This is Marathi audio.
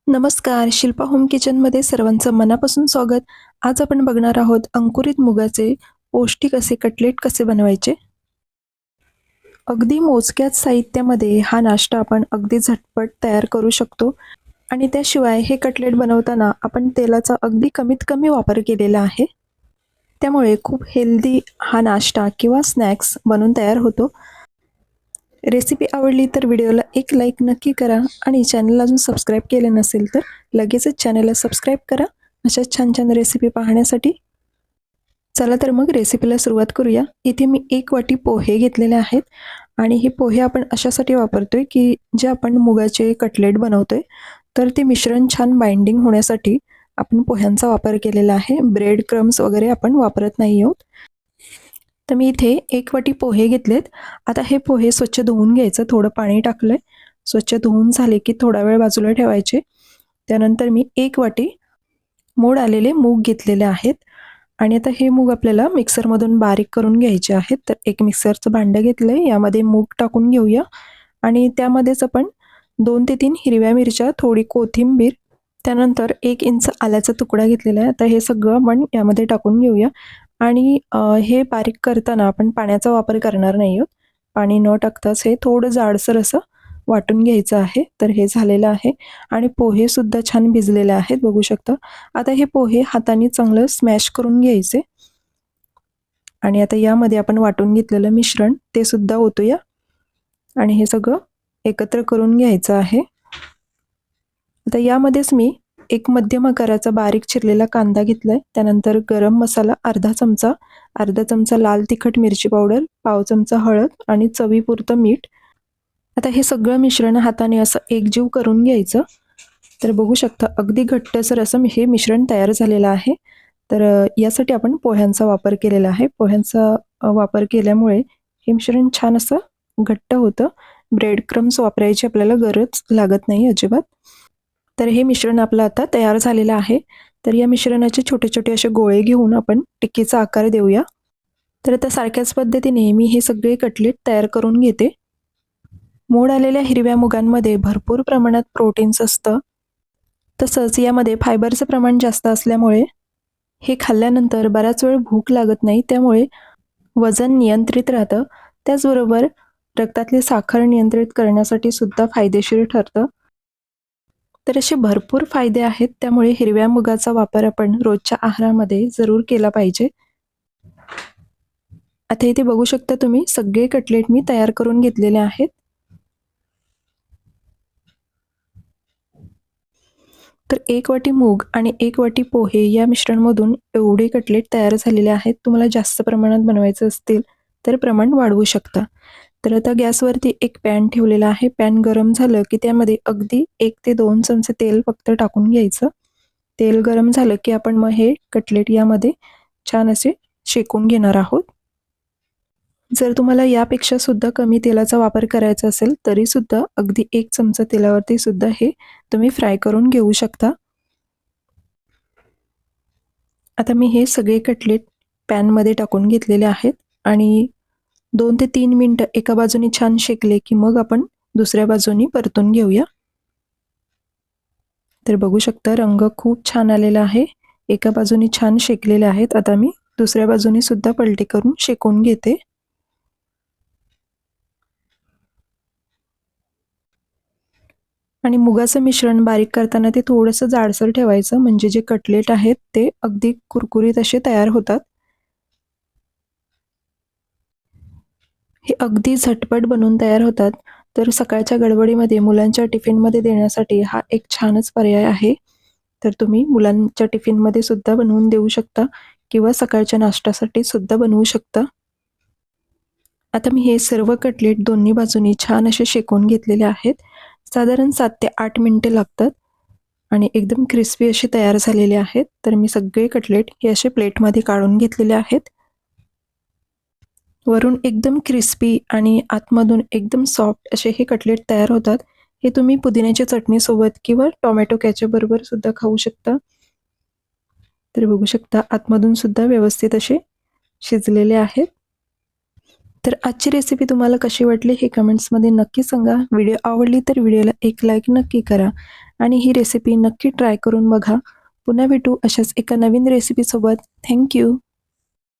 नमस्कार, शिल्पा होम किचनमध्ये सर्वांचं मनापासून स्वागत. आज आपण बघणार आहोत अंकुरित मुगाचे पौष्टिक असे कटलेट कसे बनवायचे. अगदी मोजक्याच साहित्यामध्ये हा नाश्ता आपण अगदी झटपट तयार करू शकतो आणि त्याशिवाय हे कटलेट बनवताना आपण तेलाचा अगदी कमीत कमी वापर केलेला आहे. त्यामुळे खूप हेल्दी हा नाश्ता किंवा स्नॅक्स बनून तयार होतो. रेसिपी आवडली तर व्हिडिओला एक लाईक नक्की करा आणि चॅनलला अजून सबस्क्राईब केले नसेल तर लगेचच चॅनलला सबस्क्राईब करा अशा छान छान रेसिपी पाहण्यासाठी. चला तर मग रेसिपीला सुरुवात करूया. इथे मी 1 वाटी पोहे घेतलेले आहेत आणि हे पोहे आपण अशासाठी वापरतोय की जे आपण मुगाचे कटलेट बनवतोय तर ते मिश्रण छान बाइंडिंग होण्यासाठी आपण पोह्यांचा वापर केलेला आहे. ब्रेड क्रम्स वगैरे आपण वापरत नाही आहोत. तर मी इथे 1 वाटी पोहे घेतलेत. आता हे पोहे स्वच्छ धुवून घ्यायचं. थोडं पाणी टाकलंय. स्वच्छ धुवून झाले की थोडा वेळ बाजूला ठेवायचे. त्यानंतर मी 1 वाटी मोड आलेले मूग घेतलेले आहेत आणि आता हे मूग आपल्याला मिक्सरमधून बारीक करून घ्यायचे आहेत. तर एक मिक्सरचं भांडं घेतलंय. यामध्ये मूग टाकून घेऊया आणि त्यामध्येच आपण 2 ते 3 हिरव्या मिरच्या, थोडी कोथिंबीर, त्यानंतर 1 इंच आल्याचा तुकडा घेतलेला आहे. आता हे सगळं आपण यामध्ये टाकून घेऊया आणि हे बारीक करताना आपण पाण्याचा वापर करणार नाही आहोत. पाणी न टाकताच हे थोडं जाडसर असं वाटून घ्यायचं आहे. तर हे झालेलं आहे आणि पोहेसुद्धा छान भिजलेले आहेत बघू शकता. आता हे पोहे हाताने चांगलं स्मॅश करून घ्यायचे आणि आता यामध्ये आपण वाटून घेतलेलं मिश्रण ते सुद्धा ओतूया आणि हे सगळं एकत्र करून घ्यायचं आहे. आता यामध्येच मी एक मध्यम आकाराचा बारीक चिरलेला कांदा घेतलाय. त्यानंतर गरम मसाला अर्धा चमचा लाल तिखट मिरची पावडर, पाव चमचा हळद आणि चवीपुरतं मीठ. आता हे सगळं मिश्रण हाताने असं एकजीव करून घ्यायचं. तर बघू शकता अगदी घट्टसर असं हे मिश्रण तयार झालेलं आहे. तर यासाठी आपण पोह्यांचा वापर केलेला आहे. पोह्यांचा वापर केल्यामुळे हे मिश्रण छान असं घट्ट होतं. ब्रेड क्रम्स वापरायची आपल्याला गरज लागत नाही अजिबात. तर हे मिश्रण आपलं आता तयार झालेलं आहे. तर या मिश्रणाचे छोटे छोटे असे गोळे घेऊन आपण टिक्कीचा आकार देऊया. तर आता सारख्याच पद्धतीने मी हे सगळे कटलेट तयार करून घेते. मोड आलेल्या हिरव्या मुगांमध्ये भरपूर प्रमाणात प्रोटीन्स असतं. तसंच यामध्ये फायबरचं प्रमाण जास्त असल्यामुळे हे खाल्ल्यानंतर बराच वेळ भूक लागत नाही. त्यामुळे वजन नियंत्रित राहतं. त्याचबरोबर रक्तातली साखर नियंत्रित करण्यासाठी सुद्धा फायदेशीर ठरतं. तर असे भरपूर फायदे आहेत. त्यामुळे हिरव्या मुगाचा वापर आपण रोजच्या आहारामध्ये जरूर केला पाहिजे. आता इथे बघू शकता तुम्ही सगळे कटलेट मी तयार करून घेतलेले आहेत. तर 1 वाटी मूग आणि 1 वाटी पोहे या मिश्रणमधून एवढे कटलेट तयार झालेले आहेत. तुम्हाला जास्त प्रमाणात बनवायचं असतील तर प्रमाण वाढवू शकता. तर आता गॅसवरती एक पॅन ठेवलेला आहे. पॅन गरम झालं की त्यामध्ये अगदी 1 ते 2 चमचे तेल फक्त टाकून घ्यायचं. तेल गरम झालं की आपण मग हे कटलेट यामध्ये छान असे शेकून घेणार आहोत. जर तुम्हाला यापेक्षा सुद्धा कमी तेलाचा वापर करायचा असेल तरी सुद्धा अगदी 1 चमचा तेलावरती सुद्धा हे तुम्ही फ्राय करून घेऊ शकता. आता मी हे सगळे कटलेट पॅनमध्ये टाकून घेतलेले आहेत आणि 2 ते 3 मिनिटं एका बाजूने छान शेकले की मग आपण दुसऱ्या बाजूनी परतून घेऊया. तर बघू शकता रंग खूप छान आलेला आहे. एका बाजूने छान शेकलेले आहेत. आता मी दुसऱ्या बाजूने सुद्धा पलटी करून शेकून घेते. आणि मुगाचं मिश्रण बारीक करताना ते थोडंसं जाडसर ठेवायचं म्हणजे जे कटलेट आहेत ते अगदी कुरकुरीत असे तयार होतात. हे अगदी झटपट बनवून तयार होतात. तर सकाळच्या गडबडीमध्ये मुलांच्या टिफिनमध्ये देण्यासाठी हा एक छानच पर्याय आहे. तर तुम्ही मुलांच्या टिफिनमध्ये सुद्धा बनवून देऊ शकता किंवा सकाळच्या नाश्त्यासाठी सुद्धा बनवू शकता. आता मी हे सर्व कटलेट दोन्ही बाजूनी छान असे शेकून घेतलेले आहेत. साधारण 7 ते 8 मिनिटे लागतात आणि एकदम क्रिस्पी असे तयार झालेले आहेत. तर मी सगळे कटलेट हे असे प्लेटमध्ये काढून घेतलेले आहेत. वरून एकदम क्रिस्पी आणि आतमधून एकदम सॉफ्ट असे हे कटलेट तयार होतात. हे तुम्ही पुदिन्याच्या चटणीसोबत किंवा टोमॅटो केचपबरोबर सुद्धा खाऊ शकता. तर बघू शकता आतमधून सुद्धा व्यवस्थित असे शिजलेले आहेत. तर आजची रेसिपी तुम्हाला कशी वाटली हे कमेंट्समध्ये नक्की सांगा. व्हिडिओ आवडली तर व्हिडिओला एक लाईक नक्की करा आणि ही रेसिपी नक्की ट्राय करून बघा. पुन्हा भेटू अशाच एका नवीन रेसिपीसोबत. थँक्यू.